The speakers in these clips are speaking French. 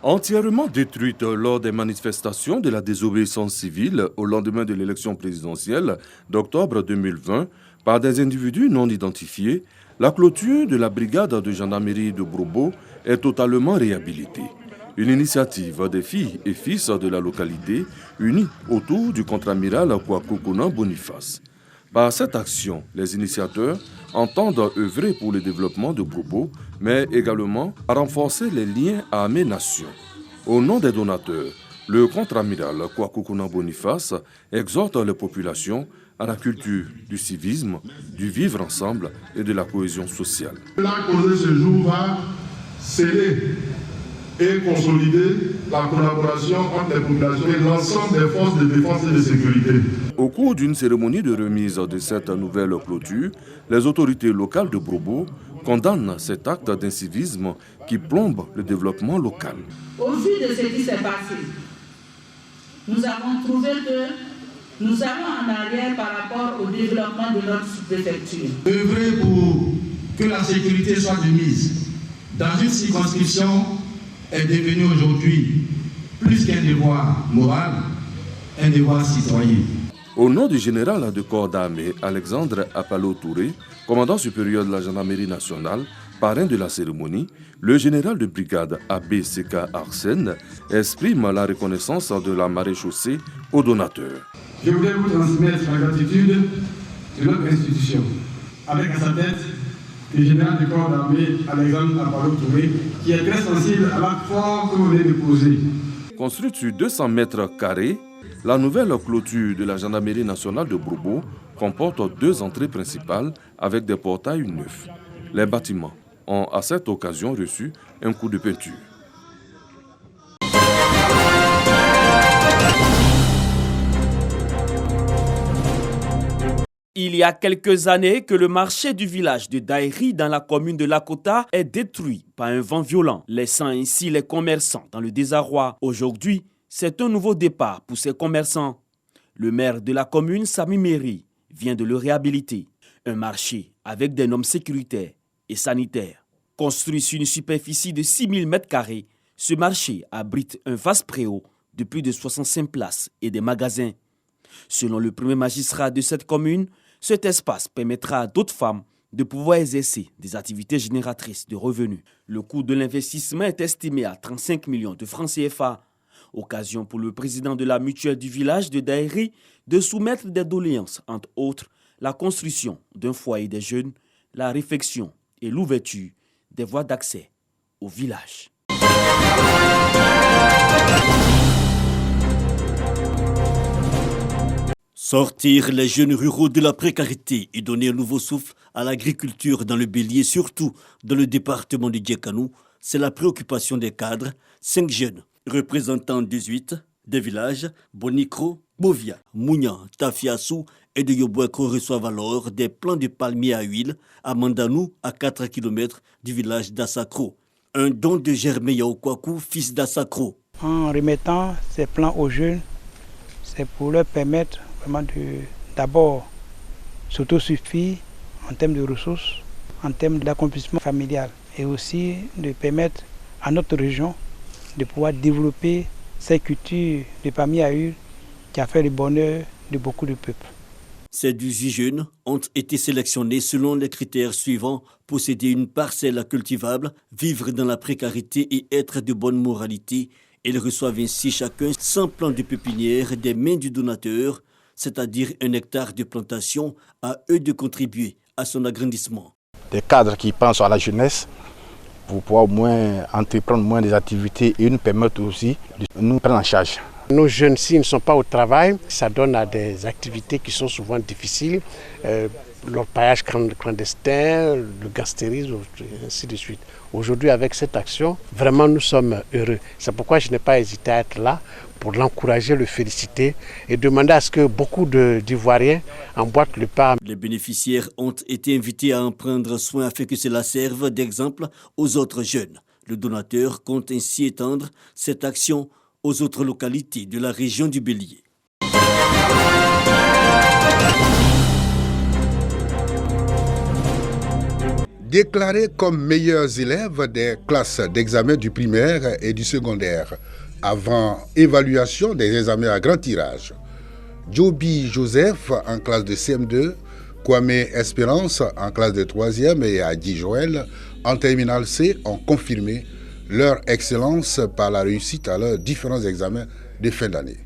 Entièrement détruite lors des manifestations de la désobéissance civile au lendemain de l'élection présidentielle d'octobre 2020 par des individus non identifiés, la clôture de la brigade de gendarmerie de Brobo est totalement réhabilitée. Une initiative des filles et fils de la localité unis autour du contre-amiral Kwakukuna Boniface. Par cette action, les initiateurs entendent œuvrer pour le développement de Brobo, mais également à renforcer les liens armées-nations. Au nom des donateurs, le contre-amiral Kwakukuna Boniface exhorte les populations à la culture du civisme, du vivre ensemble et de la cohésion sociale. La cause de ce jour va sceller et consolider la collaboration entre les populations et l'ensemble des forces de défense et de sécurité. Au cours d'une cérémonie de remise de cette nouvelle clôture, les autorités locales de Brobo condamnent cet acte d'incivisme qui plombe le développement local. Au vu de ce qui s'est passé, nous avons trouvé que nous allons en arrière par rapport au développement de notre sous-préfecture. Œuvrer pour que la sécurité soit de mise dans une circonscription est devenu aujourd'hui plus qu'un devoir moral, un devoir citoyen. Au nom du général de corps d'armée Alexandre Apalo Touré, commandant supérieur de la gendarmerie nationale, parrain de la cérémonie, le général de brigade ABCK Arsène exprime la reconnaissance de la maréchaussée aux donateurs. Je voulais vous transmettre la gratitude de notre institution, avec à sa tête le général du corps d'armée Alexandre Apalo Touré, qui est très sensible à l'acte fort que vous venez de poser. Construite sur 200 mètres carrés, la nouvelle clôture de la gendarmerie nationale de Brobo comporte 2 entrées principales avec des portails neufs. Les bâtiments ont à cette occasion reçu un coup de peinture. Il y a quelques années que le marché du village de Daïri dans la commune de Lakota est détruit par un vent violent, laissant ainsi les commerçants dans le désarroi. Aujourd'hui, c'est un nouveau départ pour ces commerçants. Le maire de la commune, Sami Méry, vient de le réhabiliter. Un marché avec des normes sécuritaires et sanitaires. Construit sur une superficie de 6000 m², ce marché abrite un vaste préau de plus de 65 places et des magasins. Selon le premier magistrat de cette commune, cet espace permettra à d'autres femmes de pouvoir exercer des activités génératrices de revenus. Le coût de l'investissement est estimé à 35 millions de francs CFA. Occasion pour le président de la mutuelle du village de Daïri de soumettre des doléances, entre autres la construction d'un foyer des jeunes, la réfection et l'ouverture des voies d'accès au village. Sortir les jeunes ruraux de la précarité et donner un nouveau souffle à l'agriculture dans le Bélier, surtout dans le département de Djekanou, c'est la préoccupation des cadres. 5 jeunes, représentant 18 des villages, Bonikro, Bovia, Mounian, Tafiassou et de Yoboueko reçoivent alors des plants de palmiers à huile à Mandanou, à 4 km du village d'Assakro. Un don de Germain Yaokwaku, fils d'Assakro. En remettant ces plants aux jeunes, c'est pour leur permettre vraiment d'abord s'autosuffire en termes de ressources, en termes d'accomplissement familial et aussi de permettre à notre région de pouvoir développer cette culture de palmiers à huile qui a fait le bonheur de beaucoup de peuples. Ces 18 jeunes ont été sélectionnés selon les critères suivants: posséder une parcelle cultivable, vivre dans la précarité et être de bonne moralité. Ils reçoivent ainsi chacun 100 plants de pépinière des mains du donateur, c'est-à-dire 1 hectare de plantation, à eux de contribuer à son agrandissement. Des cadres qui pensent à la jeunesse pour pouvoir au moins entreprendre moins des activités et nous permettre aussi de nous prendre en charge. Nos jeunes, s'ils ne sont pas au travail, ça donne à des activités qui sont souvent difficiles, l'orpaillage clandestin, le gangstérisme, ainsi de suite. Aujourd'hui, avec cette action, vraiment nous sommes heureux. C'est pourquoi je n'ai pas hésité à être là pour l'encourager, le féliciter et demander à ce que beaucoup d'Ivoiriens emboîtent le pas. Les bénéficiaires ont été invités à en prendre soin afin que cela serve d'exemple aux autres jeunes. Le donateur compte ainsi étendre cette action aux autres localités de la région du Bélier. Déclarés comme meilleurs élèves des classes d'examen du primaire et du secondaire, avant évaluation des examens à grand tirage. Joby Joseph en classe de CM2, Kwame Espérance en classe de 3e et Adi Joël en terminale C ont confirmé leur excellence par la réussite à leurs différents examens de fin d'année,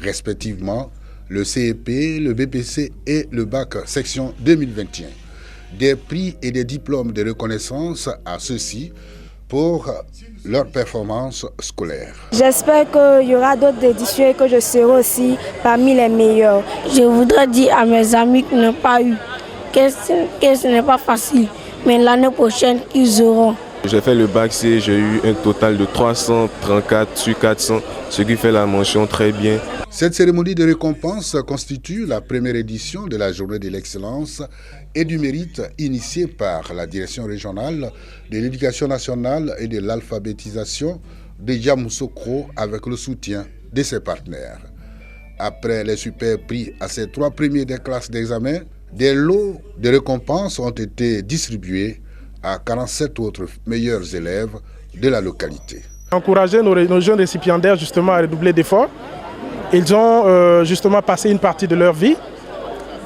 respectivement le CEP, le BPC et le bac section 2021. Des prix et des diplômes de reconnaissance à ceux-ci pour leur performance scolaire. J'espère qu'il y aura d'autres éditions et que je serai aussi parmi les meilleurs. Je voudrais dire à mes amis qui n'ont pas eu que ce n'est pas facile, mais l'année prochaine, ils auront. J'ai fait le bac C, j'ai eu un total de 334 sur 400, ce qui fait la mention très bien. Cette cérémonie de récompense constitue la première édition de la Journée de l'excellence et du mérite initiée par la Direction régionale de l'éducation nationale et de l'alphabétisation de Yamoussoukro avec le soutien de ses partenaires. Après les super prix à ces 3 premiers des classes d'examen, des lots de récompenses ont été distribués à 47 autres meilleurs élèves de la localité. Encourager nos jeunes récipiendaires justement à redoubler d'efforts. Ils ont justement passé une partie de leur vie.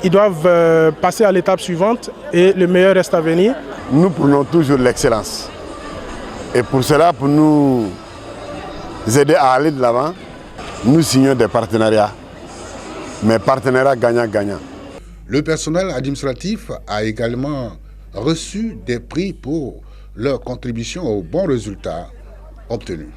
Ils doivent passer à l'étape suivante et le meilleur reste à venir. Nous prenons toujours l'excellence. Et pour cela, pour nous aider à aller de l'avant, nous signons des partenariats. Mais partenariats gagnant-gagnant. Le personnel administratif a également reçu des prix pour leur contribution aux bons résultats obtenus.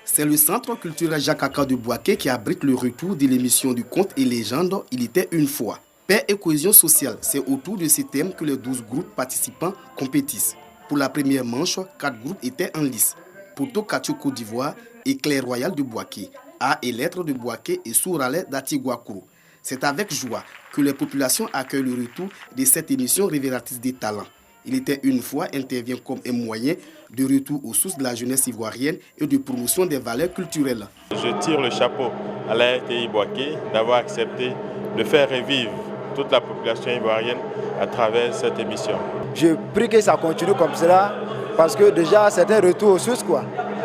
C'est le centre culturel Jacques-Aka de Bouaké qui abrite le retour de l'émission du conte et légende « Il était une fois ». Paix et cohésion sociale, c'est autour de ces thèmes que les 12 groupes participants compétissent. Pour la première manche, 4 groupes étaient en lice. Poto Katio Côte d'Ivoire, Éclair Royal de Bouaké, A et Lettres de Bouaké et Souralais d'Atigouakourou. C'est avec joie que les populations accueillent le retour de cette émission révélatrice des talents. Il était une fois intervient comme un moyen de retour aux sources de la jeunesse ivoirienne et de promotion des valeurs culturelles. Je tire le chapeau à la RTI Bouaké d'avoir accepté de faire revivre toute la population ivoirienne à travers cette émission. Je prie que ça continue comme cela parce que déjà c'est un retour aux sources quoi.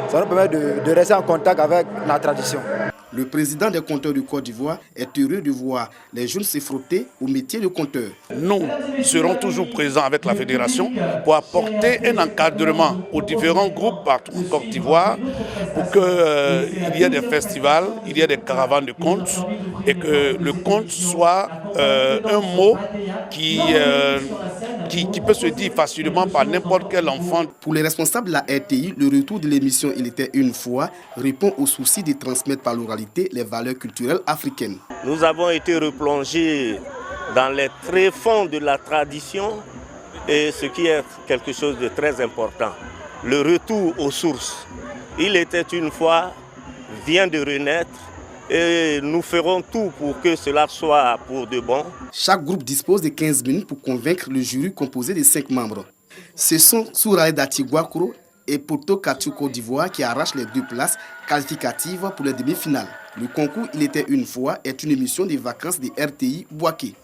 Ça nous permet de rester en contact avec la tradition. Le président des conteurs du Côte d'Ivoire est heureux de voir les jeunes se frotter au métier de conteur. Nous serons toujours présents avec la fédération pour apporter un encadrement aux différents groupes partout en Côte d'Ivoire pour qu'il y ait des festivals, il y ait des caravanes de contes et que le conte soit un mot qui peut se dire facilement par n'importe quel enfant. Pour les responsables de la RTI, le retour de l'émission Il était une fois répond au souci de transmettre par l'oralité les valeurs culturelles africaines. Nous avons été replongés dans les tréfonds de la tradition et ce qui est quelque chose de très important. Le retour aux sources. Il était une fois, vient de renaître et nous ferons tout pour que cela soit pour de bon. Chaque groupe dispose de 15 minutes pour convaincre le jury composé de 5 membres. Ce sont Souraï d'Atigouakourou et Poto Katio Côte d'Ivoire qui arrachent les 2 places qualificatives pour les demi-finales. Le concours Il était une fois est une émission des vacances de RTI Bouaké.